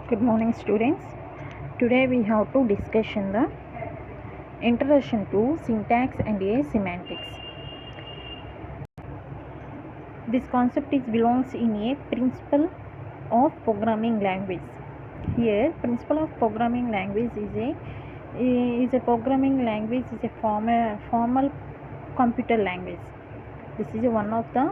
Good morning, students. Today we have to discussion the introduction to syntax and semantics. This concept belongs in a principle of programming language. Here, principle of programming language is a programming language is a formal computer language. This is one of the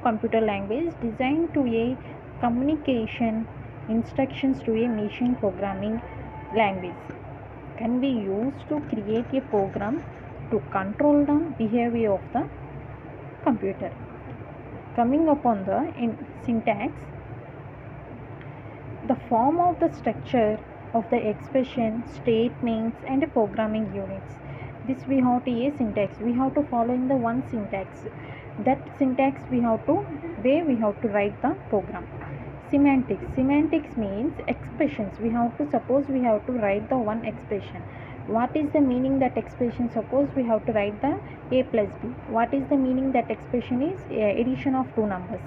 computer language designed to a communication instructions to a machine programming language can be used to create a program to control the behavior of the computer. Coming upon the syntax, the form of the structure of the expression, statements and programming units. This we have to a syntax. We have to follow in the one syntax. That syntax we have to write the program. Semantics means expressions. We have to write the one expression. What is the meaning that expression? Suppose we have to write the a plus b. What is the meaning that expression is? Addition of two numbers.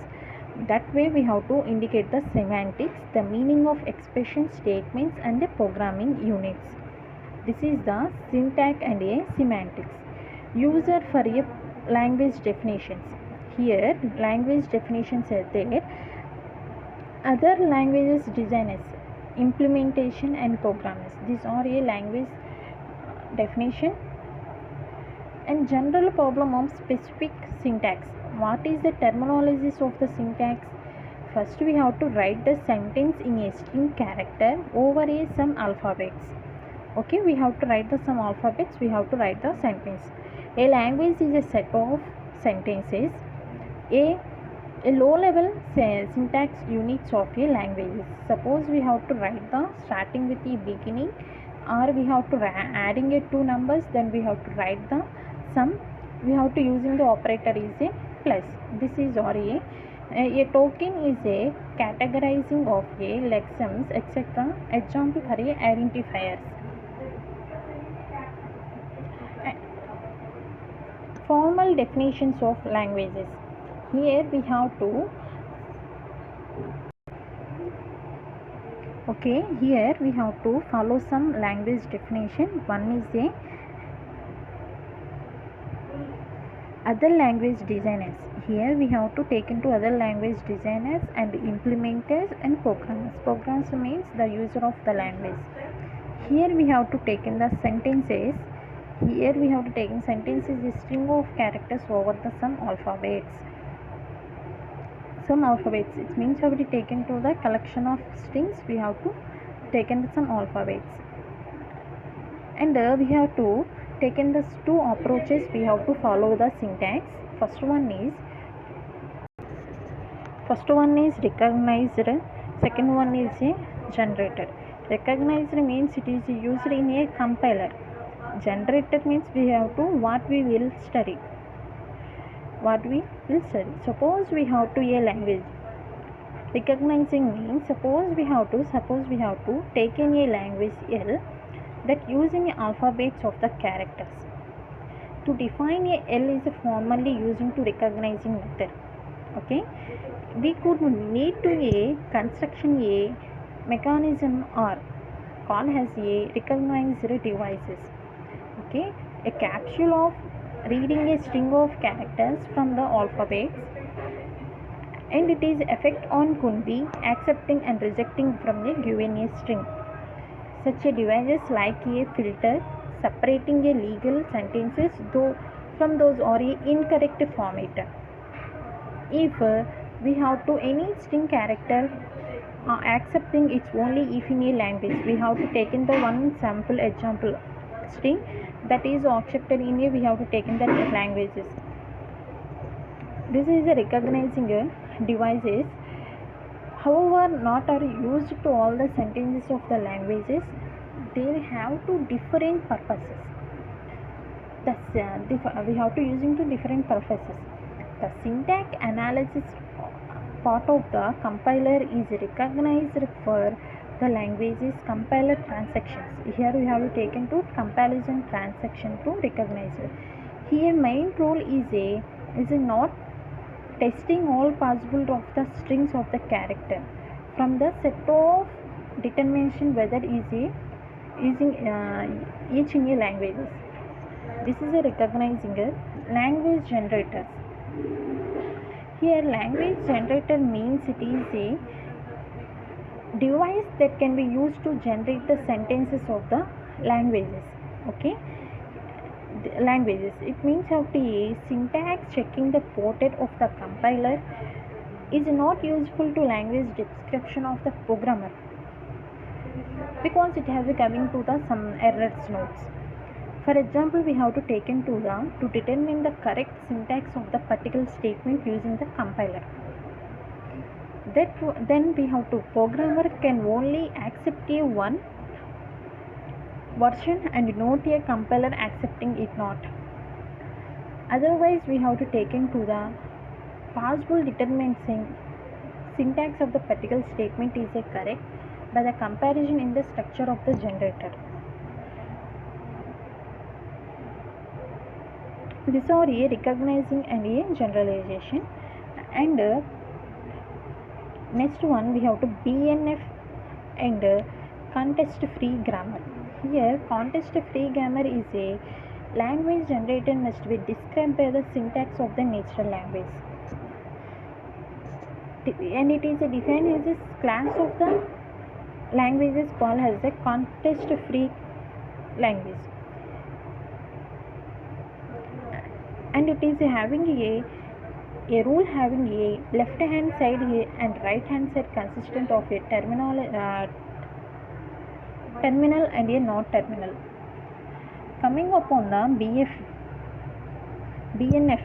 That way we have to indicate the semantics, the meaning of expression, statements and the programming units. This is the syntax and a semantics. User for a language definitions. Here language definitions are there. Other languages designers, implementation and programmers. These are a language definition. And general problem of specific syntax. What is the terminologies of the syntax? First we have to write the sentence in a string character over some alphabets. Okay, we have to write the some alphabets, we have to write the sentence. A language is a set of sentences. A low level syntax units of a language. Suppose we have to write the starting with the beginning, or we have to adding a two numbers, then we have to write the sum. We have to using the operator is a plus. This is or a token is a categorizing of a lexems etc. Example for a identifiers. Formal definitions of languages. Here we have to here we have to follow some language definition. One is a other language designers. Here we have to take into other language designers and implementers and programmers. Programmers means the user of the language. Here we have to take in the sentences. Here we have to take in sentences a string of characters over the some alphabets. It means we have to take into the collection of strings. We have to take in some alphabets. And we have to take in the two approaches. We have to follow the syntax. First one is recognized. Second one is a generated. Recognized means it is used in a compiler. Generated means we have to what we will study. Suppose we have to a language. Recognizing means suppose we have to take in a language L that using alphabets of the characters. To define a L is formally using to recognizing method. Okay, we could need to a construction a mechanism or call as a recognized devices. Okay, a capsule of reading a string of characters from the alphabets, and it is effect on could be accepting and rejecting from a given a string. Such a devices like a filter separating a legal sentences from those or a incorrect format. If we have to any string character accepting it's only if in a language, we have to take in the one sample example string that is accepted in a, we have to take in the languages. This is a recognizing devices. However, not are used to all the sentences of the languages. They have two different purposes. We have to using to different purposes. The syntax analysis part of the compiler is recognized for the language's compiler transactions. Here we have to take into comparison transaction to recognize it. Here main role is not testing all possible of the strings of the character from the set of determination whether is a using each in a languages. This is a recognizing a language generators. Here language generator means it is a device that can be used to generate the sentences of the languages. Okay, the languages, it means of the syntax checking the ported of the compiler is not useful to language description of the programmer because it has a coming to the some errors notes. For example, we have to take into the to determine the correct syntax of the particular statement using the compiler. That then we have to programmer can only accept a one version and not a compiler accepting it not. Otherwise, we have to take into the possible determining syntax of the particular statement is a correct by the comparison in the structure of the generator. These are a recognizing and a generalization. And next one we have to BNF and context free grammar. Here context free grammar is a language generator must be described by the syntax of the natural language, and it is defined as a class of the languages called as a context free language, and it is having a rule having a left hand side and right hand side consistent of a terminal and a not terminal. Coming upon the BNF,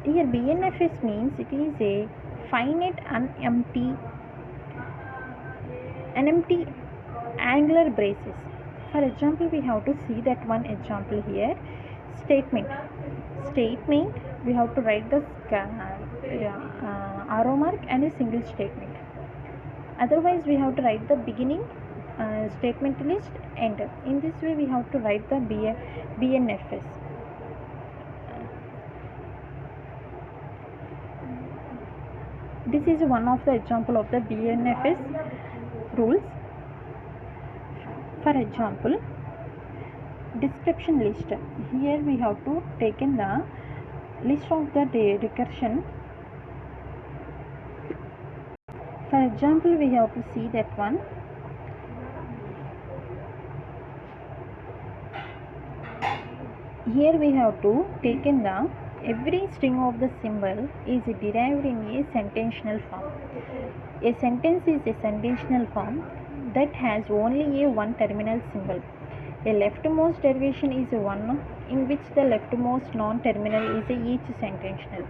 here BNF means it is a finite unempty angular braces. For example, we have to see that one example here. Statement we have to write the arrow mark and a single statement. Otherwise, we have to write the beginning statement list end. In this way, we have to write the BNFs. This is one of the example of the BNFs rules. For example, description list. Here we have to take in the list of the recursion. For example, we have to see that one. Here we have to take in the every string of the symbol is derived in a sententional form. A sentence is a sententional form that has only a one terminal symbol. A leftmost derivation is one in which the leftmost non-terminal is each sententional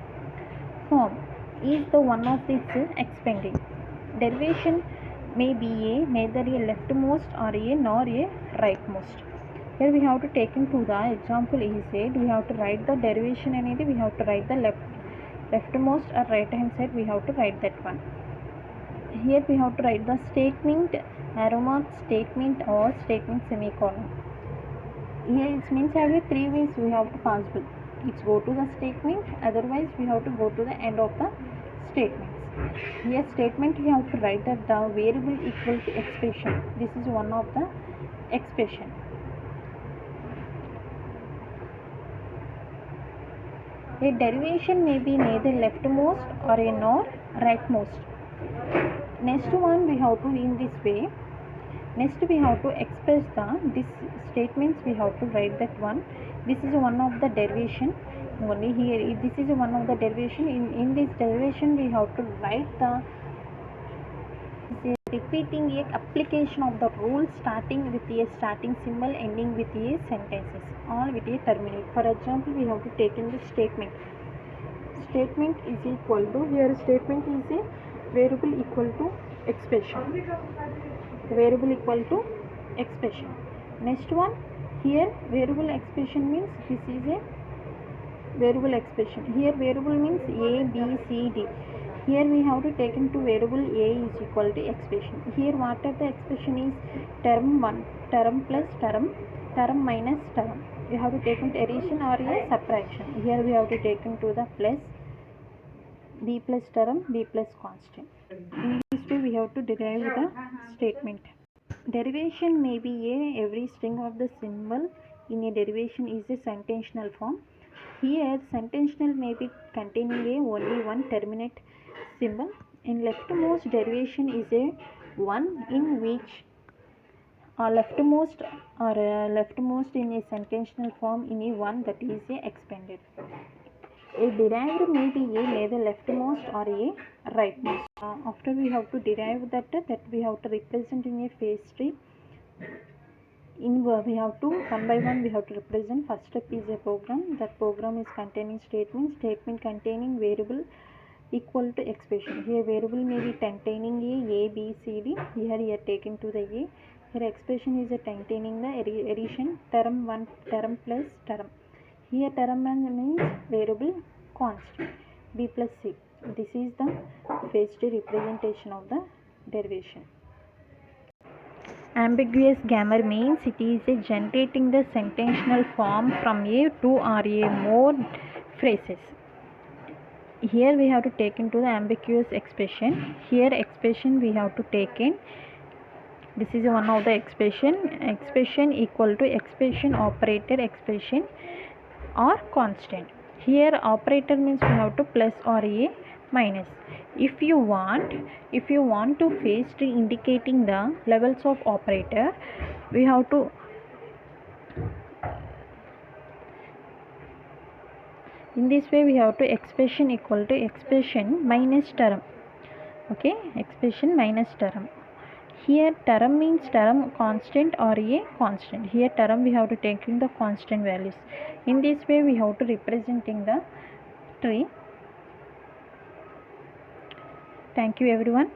form is the one of its expanding. Derivation may be neither a leftmost or a nor a rightmost. Here we have to take into the example is said we have to write the derivation and we have to write the leftmost or right hand side, we have to write that one. Here we have to write the statement arrow mark, statement or statement semicolon. Here it means having three ways we have to possible. It's go to the statement, otherwise we have to go to the end of the statements. Here statement we have to write that the variable equal to expression. This is one of the expression. A derivation may be neither leftmost or a nor rightmost. Next one we have to in this way. Next we have to express this statements, we have to write that one. This is one of the derivation. Only here this is one of the derivation. In this derivation we have to write the repeating a application of the rule starting with a starting symbol, ending with a sentences, all with a terminate. For example, we have to take in the statement. Statement is equal to, here statement is a variable equal to expression. Variable equal to expression. Next one, here variable expression means this is a variable expression. Here variable means A, B, C, D. Here we have to take into variable A is equal to expression. Here what are the expression is term 1, term plus term, term minus term. You have to take into addition or a subtraction. Here we have to take into the plus B plus term, B plus constant. In this way we have to derive the statement. Derivation may be every string of the symbol in a derivation is a sententional form. Here sententional may be containing only one terminate symbol. In leftmost derivation is a one in which leftmost in a sententional form in a one that is expanded. A derived may be either leftmost or a rightmost. After we have to derive that we have to represent in a phase tree. We have to one by one we have to represent. First step is a program. That program is containing statement containing variable equal to expression. Here variable may be containing a b c d. Here taken to the a. Here expression is containing the addition term 1 term plus term. Here term means variable constant b plus c. This is the phase tree representation of the derivation. Ambiguous grammar means it is generating the sententional form from a two or a more phrases. Here we have to take into the ambiguous expression. Here expression we have to take in. This is one of the expression equal to expression operator expression or constant. Here operator means we have to plus or a minus. If you want to phase tree indicating the levels of operator, we have to in this way we have to expression equal to expression minus term. Okay, expression minus term. Here term means term constant or a constant. Here term we have to take in the constant values. In this way we have to representing the tree. Thank you everyone.